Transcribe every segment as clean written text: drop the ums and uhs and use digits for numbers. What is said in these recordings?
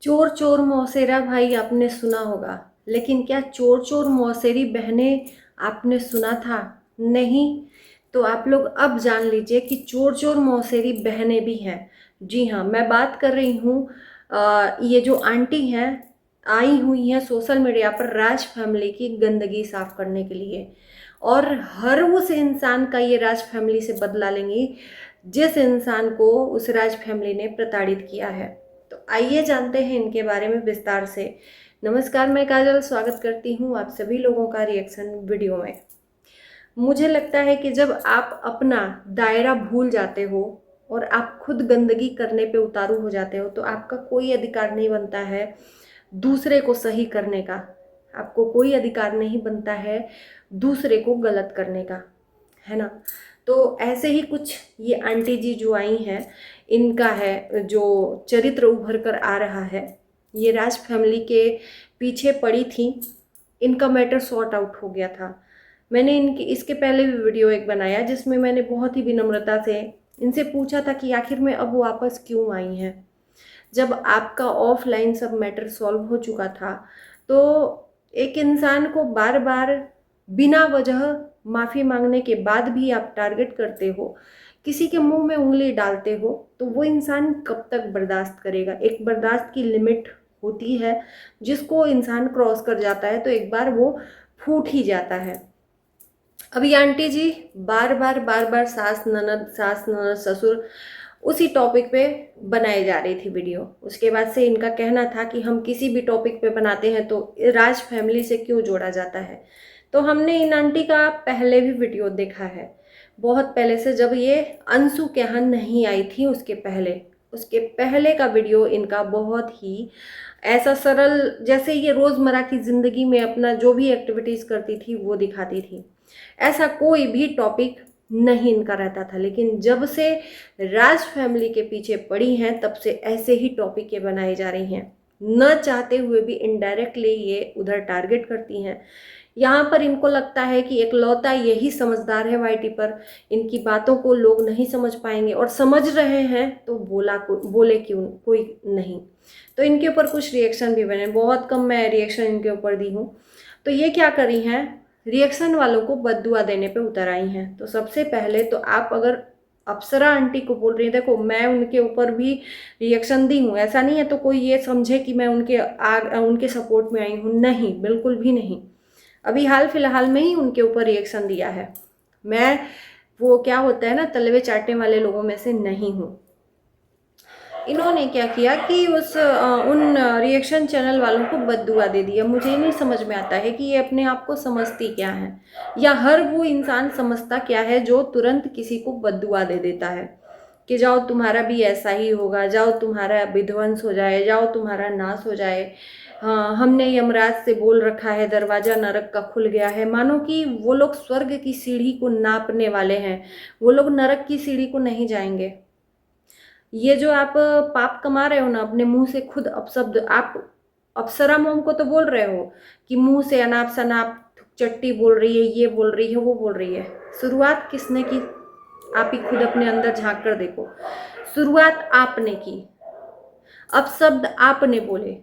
चोर चोर मौसेरा भाई आपने सुना होगा, लेकिन क्या चोर चोर मौसेरी बहनें आपने सुना था? नहीं। तो आप लोग अब जान लीजिए कि चोर चोर मौसेरी बहनें भी हैं। जी हाँ, मैं बात कर रही हूँ। ये जो आंटी हैं, आई हुई हैं सोशल मीडिया पर राज फैमिली की गंदगी साफ करने के लिए, और हर उस इंसान का ये राज फैमिली से बदला लेंगी जिस इंसान को उस राज फैमिली ने प्रताड़ित किया है। तो आइए जानते हैं इनके बारे में विस्तार से। नमस्कार, मैं काजल स्वागत करती हूँ आप सभी लोगों का रिएक्शन वीडियो में। मुझे लगता है कि जब आप अपना दायरा भूल जाते हो और आप खुद गंदगी करने पे उतारू हो जाते हो, तो आपका कोई अधिकार नहीं बनता है दूसरे को सही करने का। आपको कोई अधिकार नहीं बनता है दूसरे को गलत करने का, है ना। तो ऐसे ही कुछ ये आंटी जी जो आई हैं, इनका है जो चरित्र उभर कर आ रहा है। ये राज फैमिली के पीछे पड़ी थी, इनका मैटर सॉर्ट आउट हो गया था। मैंने इनकी इसके पहले भी वीडियो एक बनाया जिसमें मैंने बहुत ही विनम्रता से इनसे पूछा था कि आखिर में अब वापस क्यों आई हैं। जब आपका ऑफलाइन सब मैटर सॉल्व हो चुका था, तो एक इंसान को बार बार बिना वजह माफ़ी मांगने के बाद भी आप टारगेट करते हो, किसी के मुंह में उंगली डालते हो, तो वो इंसान कब तक बर्दाश्त करेगा। एक बर्दाश्त की लिमिट होती है, जिसको इंसान क्रॉस कर जाता है तो एक बार वो फूट ही जाता है। अब ये आंटी जी बार बार सास ननद ससुर उसी टॉपिक पे बनाई जा रही थी वीडियो। उसके बाद से इनका कहना था कि हम किसी भी टॉपिक पे बनाते हैं तो राज फैमिली से क्यों जोड़ा जाता है। तो हमने इन आंटी का पहले भी वीडियो देखा है, बहुत पहले से, जब ये अंशु के यहाँ नहीं आई थी उसके पहले का वीडियो इनका बहुत ही ऐसा सरल, जैसे ये रोज़मर्रा की ज़िंदगी में अपना जो भी एक्टिविटीज़ करती थी वो दिखाती थी। ऐसा कोई भी टॉपिक नहीं इनका रहता था, लेकिन जब से राज फैमिली के पीछे पड़ी हैं तब से ऐसे ही टॉपिक ये बनाई जा रही हैं। न चाहते हुए भी इनडायरेक्टली ये उधर टारगेट करती हैं। यहाँ पर इनको लगता है कि एकलौता यही समझदार है वाईटी पर, इनकी बातों को लोग नहीं समझ पाएंगे, और समझ रहे हैं तो बोले क्यों कोई नहीं। तो इनके ऊपर कुछ रिएक्शन भी बने, बहुत कम मैं रिएक्शन इनके ऊपर दी हूँ। तो ये क्या कर रही हैं, रिएक्शन वालों को बद्दुआ देने पे उतर आई हैं। तो सबसे पहले तो आप अगर अप्सरा आंटी को बोल रही हैं, देखो मैं उनके ऊपर भी रिएक्शन दी हूँ, ऐसा नहीं है तो कोई ये समझे कि मैं उनके सपोर्ट में आई हूँ, नहीं, बिल्कुल भी नहीं। अभी हाल फिलहाल में ही उनके ऊपर रिएक्शन दिया है। मैं वो क्या होता है ना, तलवे चाटने वाले लोगों में से नहीं हूँ। इन्होंने क्या किया कि उन रिएक्शन चैनल वालों को बद्दुआ दे दिया। मुझे ये नहीं समझ में आता है कि ये अपने आप को समझती क्या है, या हर वो इंसान समझता क्या है जो तुरंत किसी को बद्दुआ दे देता है कि जाओ तुम्हारा भी ऐसा ही होगा, जाओ तुम्हारा विध्वंस हो जाए, जाओ तुम्हारा नाश हो जाए। हाँ, हमने यमराज से बोल रखा है दरवाजा नरक का खुल गया है। मानो कि वो लोग स्वर्ग की सीढ़ी को नापने वाले हैं, वो लोग नरक की सीढ़ी को नहीं जाएंगे। ये जो आप पाप कमा रहे हो ना अपने मुंह से, खुद अपशब्द आप अप्सरा मोम को तो बोल रहे हो कि मुंह से अनाप शनाप चट्टी बोल रही है, ये बोल रही है, वो बोल रही है। शुरुआत किसने की? आप ही खुद अपने अंदर झांक कर देखो। शुरुआत आपने की, अपशब्द आपने बोले।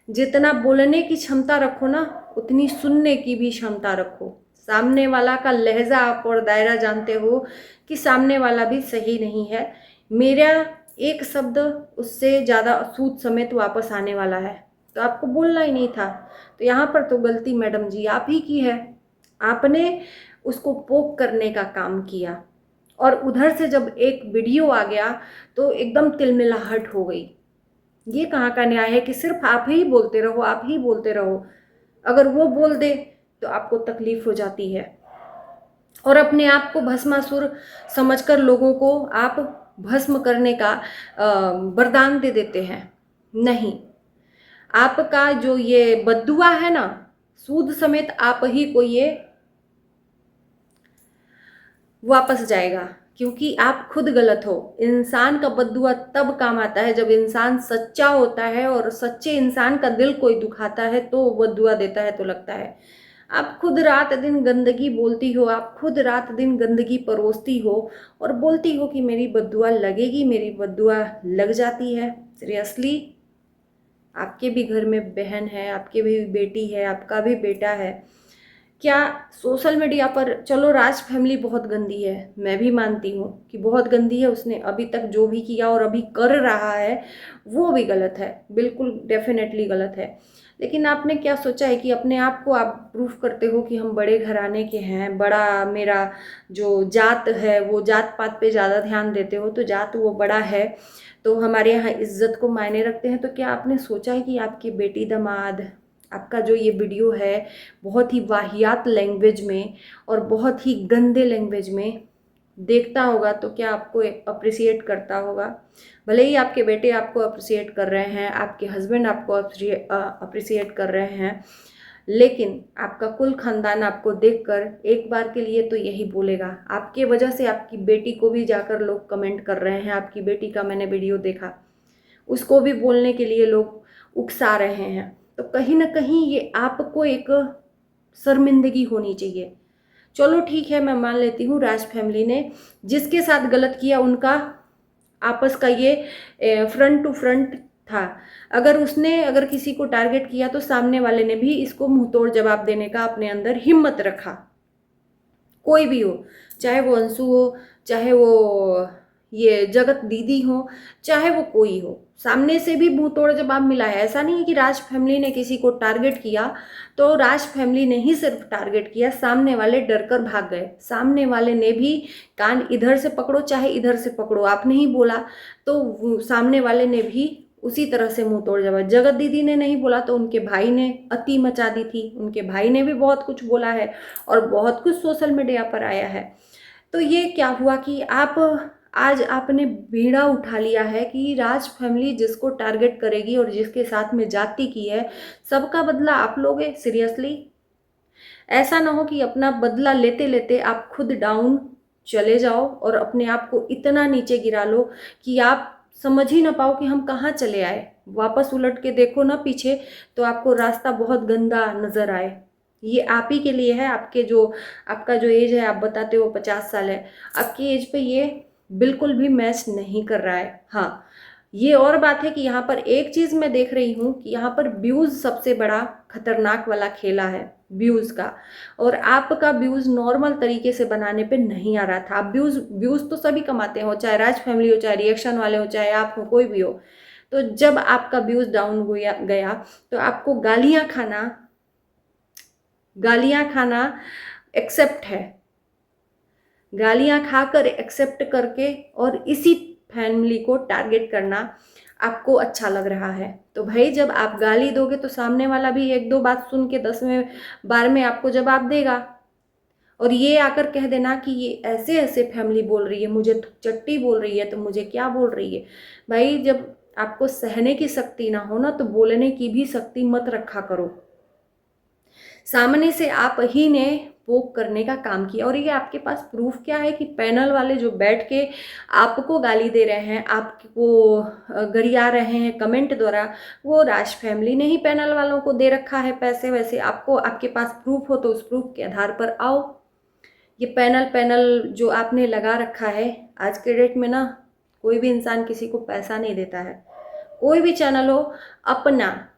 जितना बोलने की क्षमता रखो ना, उतनी सुनने की भी क्षमता रखो। सामने वाला का लहजा आप और दायरा जानते हो कि सामने वाला भी सही नहीं है। मेरा एक शब्द उससे ज़्यादा सूद समेत वापस आने वाला है, तो आपको बोलना ही नहीं था। तो यहाँ पर तो गलती मैडम जी आप ही की है। आपने उसको पोक करने का काम किया, और उधर से जब एक वीडियो आ गया तो एकदम तिलमिलाहट हो गई। ये कहाँ का न्याय है कि सिर्फ आप ही बोलते रहो, आप ही बोलते रहो। अगर वो बोल दे तो आपको तकलीफ हो जाती है, और अपने आप को भस्मासुर समझकर लोगों को आप भस्म करने का वरदान दे देते हैं। नहीं, आपका जो ये बद्दुआ है ना, सूद समेत आप ही को ये वापस जाएगा, क्योंकि आप खुद गलत हो। इंसान का बद्दुआ तब काम आता है जब इंसान सच्चा होता है, और सच्चे इंसान का दिल कोई दुखाता है तो बद्दुआ देता है तो लगता है। आप खुद रात दिन गंदगी बोलती हो, आप खुद रात दिन गंदगी परोसती हो, और बोलती हो कि मेरी बद्दुआ लगेगी, मेरी बद्दुआ लग जाती है। सीरियसली, आपके भी घर में बहन है, आपके भी बेटी है, आपका भी बेटा है। क्या सोशल मीडिया पर, चलो राज फैमिली बहुत गंदी है, मैं भी मानती हूँ कि बहुत गंदी है, उसने अभी तक जो भी किया और अभी कर रहा है वो भी गलत है, बिल्कुल डेफिनेटली गलत है। लेकिन आपने क्या सोचा है कि अपने आप को आप प्रूफ करते हो कि हम बड़े घराने के हैं, बड़ा मेरा जो जात है वो जात पात पे ज़्यादा ध्यान देते हो, तो जात वो बड़ा है तो हमारे यहाँ इज्जत को मायने रखते हैं। तो क्या आपने सोचा है कि आपकी बेटी दामाद, आपका जो ये वीडियो है बहुत ही वाहियात लैंग्वेज में और बहुत ही गंदे लैंग्वेज में देखता होगा तो क्या आपको अप्रिसिएट करता होगा? भले ही आपके बेटे आपको अप्रिसिएट कर रहे हैं, आपके हस्बैंड आपको अप्रिसिएट कर रहे हैं, लेकिन आपका कुल खानदान आपको देखकर एक बार के लिए तो यही बोलेगा। आपके वजह से आपकी बेटी को भी जाकर लोग कमेंट कर रहे हैं, आपकी बेटी का मैंने वीडियो देखा, उसको भी बोलने के लिए लोग उकसा रहे हैं। तो कहीं ना कहीं ये आपको एक शर्मिंदगी होनी चाहिए। चलो ठीक है, मैं मान लेती हूँ राज फैमिली ने जिसके साथ गलत किया उनका आपस का ये फ्रंट टू फ्रंट था। अगर किसी को टारगेट किया तो सामने वाले ने भी इसको मुंहतोड़ जवाब देने का अपने अंदर हिम्मत रखा। कोई भी हो, चाहे वो अंशु हो, चाहे वो ये जगत दीदी हो, चाहे वो कोई हो, सामने से भी मुंह तोड़ जवाब मिला है। ऐसा नहीं है कि राज फैमिली ने किसी को टारगेट किया तो राज फैमिली ने ही सिर्फ टारगेट किया, सामने वाले डर कर भाग गए। सामने वाले ने भी कान इधर से पकड़ो चाहे इधर से पकड़ो, आपने ही बोला तो सामने वाले ने भी उसी तरह से मुंह तोड़ जवाब। जगत दीदी ने नहीं बोला तो उनके भाई ने अति मचा दी थी, उनके भाई ने भी बहुत कुछ बोला है और बहुत कुछ सोशल मीडिया पर आया है। तो ये क्या हुआ कि आज आपने बीड़ा उठा लिया है कि राज फैमिली जिसको टारगेट करेगी और जिसके साथ में जाति की है, सबका बदला आप लोगे। सीरियसली ऐसा ना हो कि अपना बदला लेते लेते आप खुद डाउन चले जाओ और अपने आप को इतना नीचे गिरा लो कि आप समझ ही ना पाओ कि हम कहाँ चले आए। वापस उलट के देखो ना पीछे तो आपको रास्ता बहुत गंदा नजर आए। ये आप ही के लिए है, आपका जो एज है, आप बताते हो 50 साल है, आपकी एज पे ये बिल्कुल भी मैच नहीं कर रहा है। हाँ, ये और बात है कि यहाँ पर एक चीज मैं देख रही हूँ कि यहाँ पर व्यूज सबसे बड़ा खतरनाक वाला खेला है, व्यूज का। और आपका व्यूज नॉर्मल तरीके से बनाने पे नहीं आ रहा था। आप व्यूज व्यूज तो सभी कमाते हो, चाहे राज फैमिली हो, चाहे रिएक्शन वाले हो, चाहे आप हो, कोई भी हो। तो जब आपका व्यूज डाउन गया तो आपको गालियां खाना एक्सेप्ट है, गालियां खाकर एक्सेप्ट करके और इसी फैमिली को टारगेट करना आपको अच्छा लग रहा है। तो भाई जब आप गाली दोगे तो सामने वाला भी एक दो बात सुन के 10वें बार में आपको जवाब देगा। और ये आकर कह देना कि ये ऐसे ऐसे फैमिली बोल रही है, मुझे चट्टी बोल रही है, तो मुझे क्या बोल रही है। भाई जब आपको सहने की शक्ति ना हो ना तो बोलने की भी शक्ति मत रखा करो। सामने से आप ही ने पोक करने का काम किया और ये आपके पास प्रूफ क्या है कि पैनल वाले जो बैठ के आपको गाली दे रहे हैं, आपको गरिया रहे हैं कमेंट द्वारा, वो राज फैमिली ने ही पैनल वालों को दे रखा है पैसे वैसे। आपके पास प्रूफ हो तो उस प्रूफ के आधार पर आओ। ये पैनल जो आपने लगा रखा है, आज के डेट में ना कोई भी इंसान किसी को पैसा नहीं देता है। कोई भी चैनल हो अपना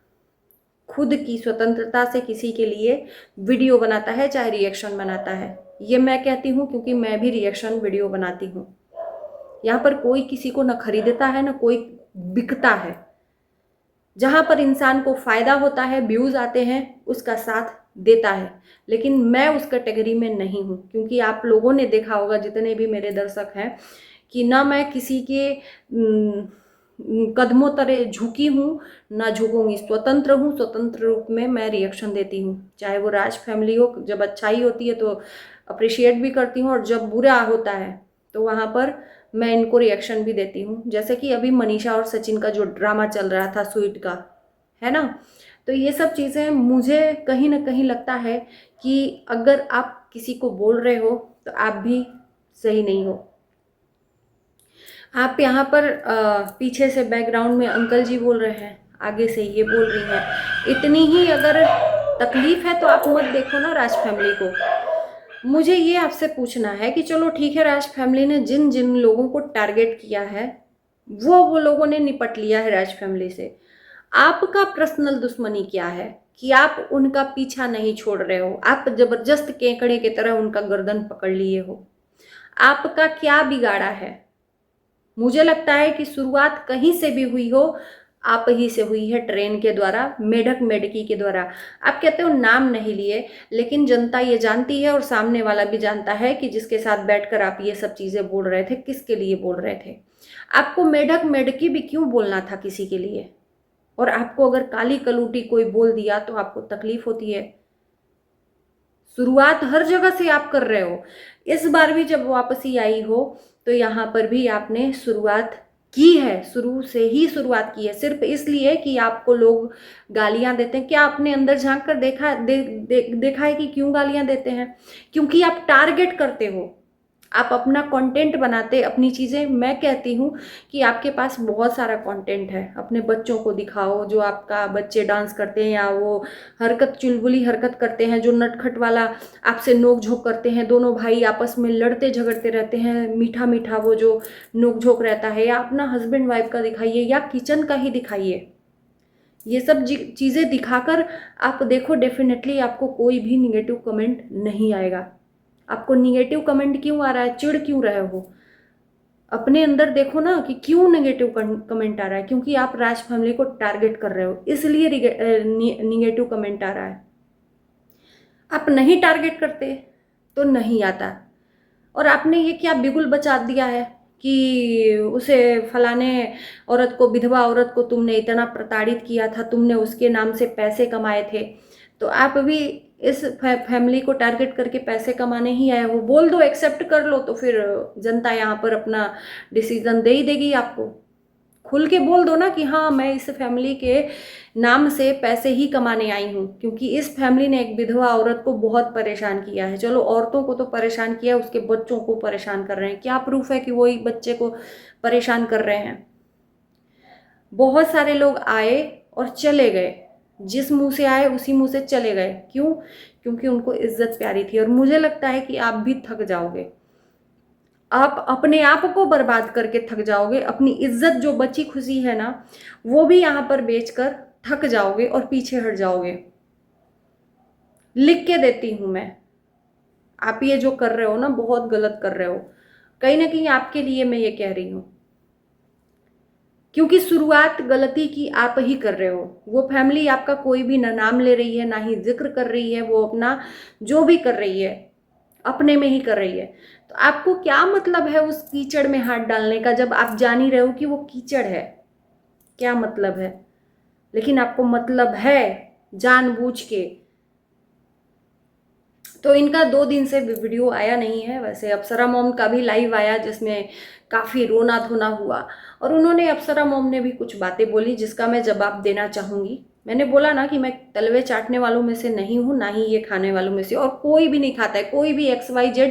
खुद की स्वतंत्रता से किसी के लिए वीडियो बनाता है, चाहे रिएक्शन बनाता है। ये मैं कहती हूँ क्योंकि मैं भी रिएक्शन वीडियो बनाती हूँ। यहाँ पर कोई किसी को न खरीदता है, न कोई बिकता है। जहाँ पर इंसान को फायदा होता है, व्यूज आते हैं, उसका साथ देता है। लेकिन मैं उस कैटेगरी में नहीं हूँ क्योंकि आप लोगों ने देखा होगा, जितने भी मेरे दर्शक हैं, कि ना मैं किसी के कदमों तरह झुकी हूँ ना झुकूंगी। स्वतंत्र हूँ, स्वतंत्र रूप में मैं रिएक्शन देती हूँ। चाहे वो राज फैमिली हो, जब अच्छाई होती है तो अप्रिशिएट भी करती हूँ और जब बुरा होता है तो वहाँ पर मैं इनको रिएक्शन भी देती हूँ। जैसे कि अभी मनीषा और सचिन का जो ड्रामा चल रहा था स्वीट का, है ना। तो ये सब चीज़ें मुझे कहीं ना कहीं लगता है कि अगर आप किसी को बोल रहे हो तो आप भी सही नहीं हो। आप यहाँ पर पीछे से बैकग्राउंड में अंकल जी बोल रहे हैं, आगे से ये बोल रही हैं। इतनी ही अगर तकलीफ है तो आप मत देखो ना राज फैमिली को। मुझे ये आपसे पूछना है कि चलो ठीक है, राज फैमिली ने जिन जिन लोगों को टारगेट किया है वो लोगों ने निपट लिया है राज फैमिली से। आपका पर्सनल दुश्मनी क्या है कि आप उनका पीछा नहीं छोड़ रहे हो, आप जबरदस्त केकड़े की तरह उनका गर्दन पकड़ लिए हो। आपका क्या बिगाड़ा है? मुझे लगता है कि शुरुआत कहीं से भी हुई हो, आप ही से हुई है, ट्रेन के द्वारा, मेढक मेढकी के द्वारा। आप कहते हो नाम नहीं लिए, लेकिन जनता ये जानती है और सामने वाला भी जानता है कि जिसके साथ बैठकर आप ये सब चीजें बोल रहे थे, किसके लिए बोल रहे थे। आपको मेढक मेढकी भी क्यों बोलना था किसी के लिए? और आपको अगर काली कलूटी कोई बोल दिया तो आपको तकलीफ होती है। शुरुआत हर जगह से आप कर रहे हो। इस बार भी जब वापसी आई हो तो यहाँ पर भी आपने शुरुआत की है, शुरू से ही शुरुआत की है, सिर्फ इसलिए कि आपको लोग गालियां देते हैं। क्या आपने अंदर झांक कर देखा है कि क्यों गालियां देते हैं? क्योंकि आप टारगेट करते हो, आप अपना कंटेंट बनाते अपनी चीज़ें। मैं कहती हूँ कि आपके पास बहुत सारा कंटेंट है, अपने बच्चों को दिखाओ, जो आपका बच्चे डांस करते हैं या वो हरकत, चुलबुली हरकत करते हैं, जो नटखट वाला आपसे नोक झोंक करते हैं, दोनों भाई आपस में लड़ते झगड़ते रहते हैं, मीठा मीठा वो जो नोक झोंक रहता है, या अपना हस्बैंड वाइफ का दिखाइए या किचन का ही दिखाइए। ये सब चीज़ें दिखाकर आप देखो, डेफिनेटली आपको कोई भी निगेटिव कमेंट नहीं आएगा। आपको निगेटिव कमेंट क्यों आ रहा है? चिढ़ क्यों रहे हो? अपने अंदर देखो ना कि क्यों नेगेटिव कमेंट आ रहा है। क्योंकि आप राज फैमिली को टारगेट कर रहे हो, इसलिए निगेटिव कमेंट आ रहा है। आप नहीं टारगेट करते तो नहीं आता। और आपने ये क्या बिगुल बचा दिया है कि उसे फलाने औरत को, विधवा औरत को तुमने इतना प्रताड़ित किया था, तुमने उसके नाम से पैसे कमाए थे, तो आप भी इस फैमिली को टारगेट करके पैसे कमाने ही आए हो। बोल दो, एक्सेप्ट कर लो, तो फिर जनता यहाँ पर अपना डिसीजन दे ही देगी आपको। खुल के बोल दो ना कि हाँ, मैं इस फैमिली के नाम से पैसे ही कमाने आई हूँ, क्योंकि इस फैमिली ने एक विधवा औरत को बहुत परेशान किया है। चलो, औरतों को तो परेशान किया, उसके बच्चों को परेशान कर रहे हैं। क्या प्रूफ है कि वही बच्चे को परेशान कर रहे हैं? बहुत सारे लोग आए और चले गए, जिस मुंह से आए उसी मुंह से चले गए। क्यों? क्योंकि उनको इज्जत प्यारी थी। और मुझे लगता है कि आप भी थक जाओगे, आप अपने आप को बर्बाद करके थक जाओगे, अपनी इज्जत जो बची खुशी है ना, वो भी यहाँ पर बेचकर थक जाओगे और पीछे हट जाओगे। लिख के देती हूं मैं, आप ये जो कर रहे हो ना, बहुत गलत कर रहे हो। कहीं ना कहीं आपके लिए मैं ये कह रही हूं, क्योंकि शुरुआत गलती की आप ही कर रहे हो। वो फैमिली आपका कोई भी ना नाम ले रही है, ना ही जिक्र कर रही है। वो अपना जो भी कर रही है अपने में ही कर रही है। तो आपको क्या मतलब है उस कीचड़ में हाथ डालने का, जब आप जान ही रहे हो कि वो कीचड़ है? क्या मतलब है? लेकिन आपको मतलब है, जानबूझ के। तो इनका 2 दिन से वीडियो आया नहीं है। वैसे अप्सरा मॉम का भी लाइव आया, जिसमें काफ़ी रोना धोना हुआ, और उन्होंने, अप्सरा मॉम ने भी कुछ बातें बोली जिसका मैं जवाब देना चाहूँगी। मैंने बोला ना कि मैं तलवे चाटने वालों में से नहीं हूँ, ना ही ये खाने वालों में से, और कोई भी नहीं खाता है। कोई भी XYZ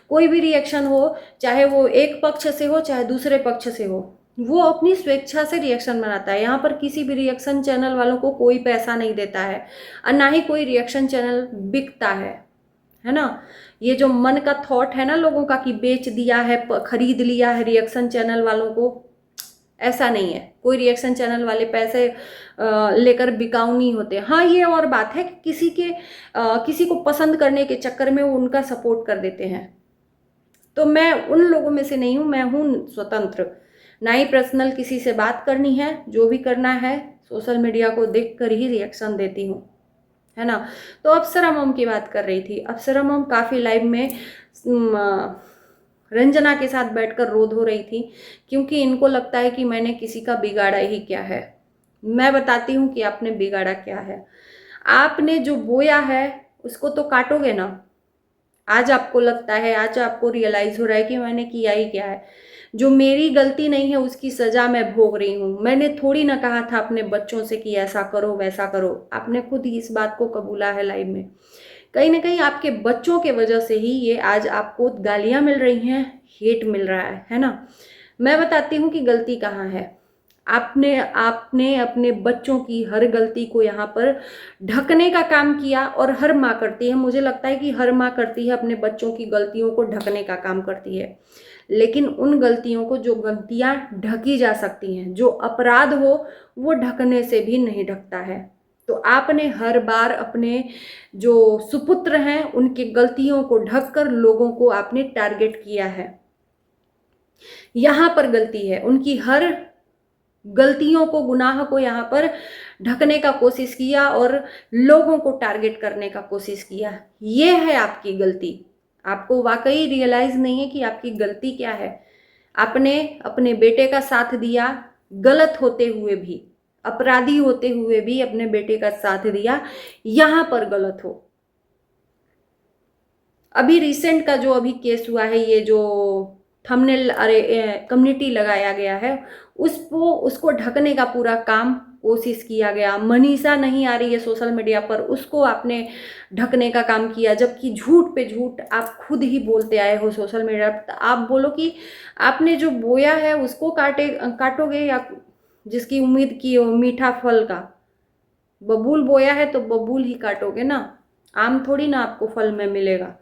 कोई भी रिएक्शन हो, चाहे वो एक पक्ष से हो चाहे दूसरे पक्ष से हो, वो अपनी स्वेच्छा से रिएक्शन बनाता है। यहाँ पर किसी भी रिएक्शन चैनल वालों को कोई पैसा नहीं देता है, और ना ही कोई रिएक्शन चैनल बिकता है ना। ये जो मन का थॉट है ना लोगों का कि बेच दिया है, खरीद लिया है रिएक्शन चैनल वालों को, ऐसा नहीं है। कोई रिएक्शन चैनल वाले पैसे लेकर बिकाऊ नहीं होते। हाँ, ये और बात है कि किसी को पसंद करने के चक्कर में वो उनका सपोर्ट कर देते हैं। तो मैं उन लोगों में से नहीं हूँ, मैं हूँ स्वतंत्र। ना ही पर्सनल किसी से बात करनी है, जो भी करना है सोशल मीडिया को देख कर ही रिएक्शन देती हूँ, है ना। तो अप्सरा मॉम की बात कर रही थी। अप्सरा मॉम काफ़ी लाइव में रंजना के साथ बैठकर रो धो रही थी, क्योंकि इनको लगता है कि मैंने किसी का बिगाड़ा ही क्या है। मैं बताती हूँ कि आपने बिगाड़ा क्या है। आपने जो बोया है उसको तो काटोगे ना। आज आपको लगता है, आज आपको रियलाइज हो रहा है कि मैंने किया ही क्या है। जो मेरी गलती नहीं है उसकी सजा मैं भोग रही हूँ। मैंने थोड़ी ना कहा था अपने बच्चों से कि ऐसा करो वैसा करो, आपने खुद ही इस बात को कबूला है लाइव में। कहीं ना कहीं आपके बच्चों के वजह से ही ये आज आपको गालियां मिल रही हैं, हेट मिल रहा है ना। मैं बताती हूँ कि गलती कहाँ है। आपने अपने बच्चों की हर गलती को यहाँ पर ढकने का काम किया, और हर माँ करती है। मुझे लगता है कि हर माँ करती है, अपने बच्चों की गलतियों को ढकने का काम करती है। लेकिन उन गलतियों को, जो गलतियां ढकी जा सकती हैं, जो अपराध हो वो ढकने से भी नहीं ढकता है। तो आपने हर बार अपने जो सुपुत्र हैं उनकी गलतियों को ढककर लोगों को आपने टारगेट किया है। यहाँ पर गलती है, उनकी हर गलतियों को, गुनाह को यहाँ पर ढकने का कोशिश किया और लोगों को टारगेट करने का कोशिश किया। ये है आपकी गलती। आपको वाकई रियलाइज नहीं है कि आपकी गलती क्या है। आपने अपने बेटे का साथ दिया, गलत होते हुए भी, अपराधी होते हुए भी अपने बेटे का साथ दिया, यहां पर गलत हो। अभी रिसेंट का जो अभी केस हुआ है, ये जो थंबनेल कम्युनिटी लगाया गया है, उसको ढकने का पूरा काम कोशिश किया गया। मनीषा नहीं आ रही है सोशल मीडिया पर, उसको आपने ढकने का काम किया, जबकि झूठ पे झूठ आप खुद ही बोलते आए हो सोशल मीडिया पर। आप बोलो कि आपने जो बोया है उसको काटोगे, या जिसकी उम्मीद की हो मीठा फल का। बबूल बोया है तो बबूल ही काटोगे ना, आम थोड़ी ना आपको फल में मिलेगा।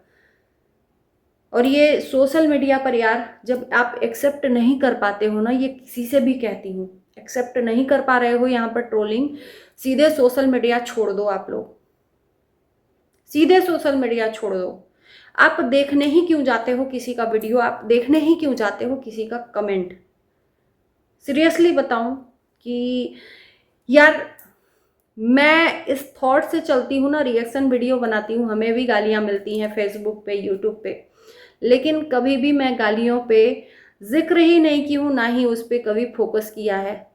और ये सोशल मीडिया पर यार, जब आप एक्सेप्ट नहीं कर पाते हो ना, ये किसी से भी कहती हूँ, एक्सेप्ट नहीं कर पा रहे हो यहाँ पर ट्रोलिंग, सीधे सोशल मीडिया छोड़ दो। आप लोग सीधे सोशल मीडिया छोड़ दो। आप देखने ही क्यों जाते हो किसी का वीडियो, आप देखने ही क्यों जाते हो किसी का कमेंट? सीरियसली बताऊं कि यार, मैं इस थॉट से चलती हूँ ना, रिएक्शन वीडियो बनाती हूँ, हमें भी गालियाँ मिलती हैं फेसबुक पे, यूट्यूब पे, लेकिन कभी भी मैं गालियों पे जिक्र ही नहीं की हूँ, ना ही उस पर कभी फोकस किया है।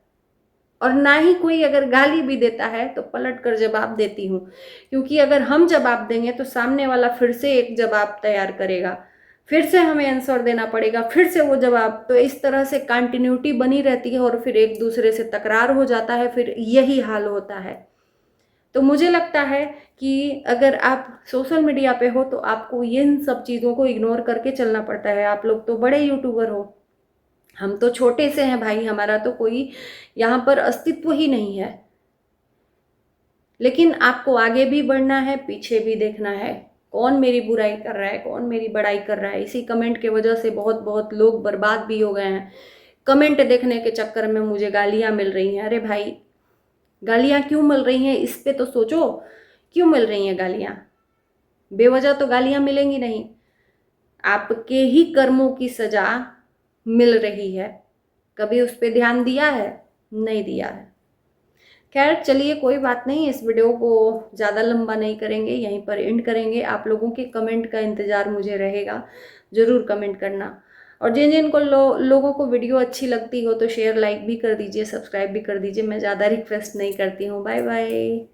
और ना ही कोई अगर गाली भी देता है तो पलट कर जवाब देती हूँ, क्योंकि अगर हम जवाब देंगे तो सामने वाला फिर से एक जवाब तैयार करेगा, फिर से हमें आंसर देना पड़ेगा, फिर से वो जवाब। तो इस तरह से कंटिन्यूटी बनी रहती है और फिर एक दूसरे से तकरार हो जाता है, फिर यही हाल होता है। तो मुझे लगता है कि अगर आप सोशल मीडिया पे हो तो आपको इन सब चीज़ों को इग्नोर करके चलना पड़ता है। आप लोग तो बड़े यूट्यूबर हो, हम तो छोटे से हैं भाई, हमारा तो कोई यहाँ पर अस्तित्व ही नहीं है। लेकिन आपको आगे भी बढ़ना है, पीछे भी देखना है, कौन मेरी बुराई कर रहा है, कौन मेरी बड़ाई कर रहा है। इसी कमेंट के वजह से बहुत बहुत लोग बर्बाद भी हो गए हैं। कमेंट देखने के चक्कर में मुझे गालियाँ मिल रही हैं। अरे भाई, गालियाँ क्यों मिल रही हैं, इस पे तो सोचो, क्यों मिल रही हैं गालियाँ? बेवजह तो गालियाँ मिलेंगी नहीं, आपके ही कर्मों की सजा मिल रही है। कभी उस पर ध्यान दिया है? नहीं दिया है। खैर चलिए, कोई बात नहीं, इस वीडियो को ज़्यादा लंबा नहीं करेंगे, यहीं पर एंड करेंगे। आप लोगों के कमेंट का इंतज़ार मुझे रहेगा, ज़रूर कमेंट करना। और जिन जिन को लोगों को वीडियो अच्छी लगती हो तो शेयर लाइक भी कर दीजिए, सब्सक्राइब भी कर दीजिए। मैं ज़्यादा रिक्वेस्ट नहीं करती हूँ। Bye bye.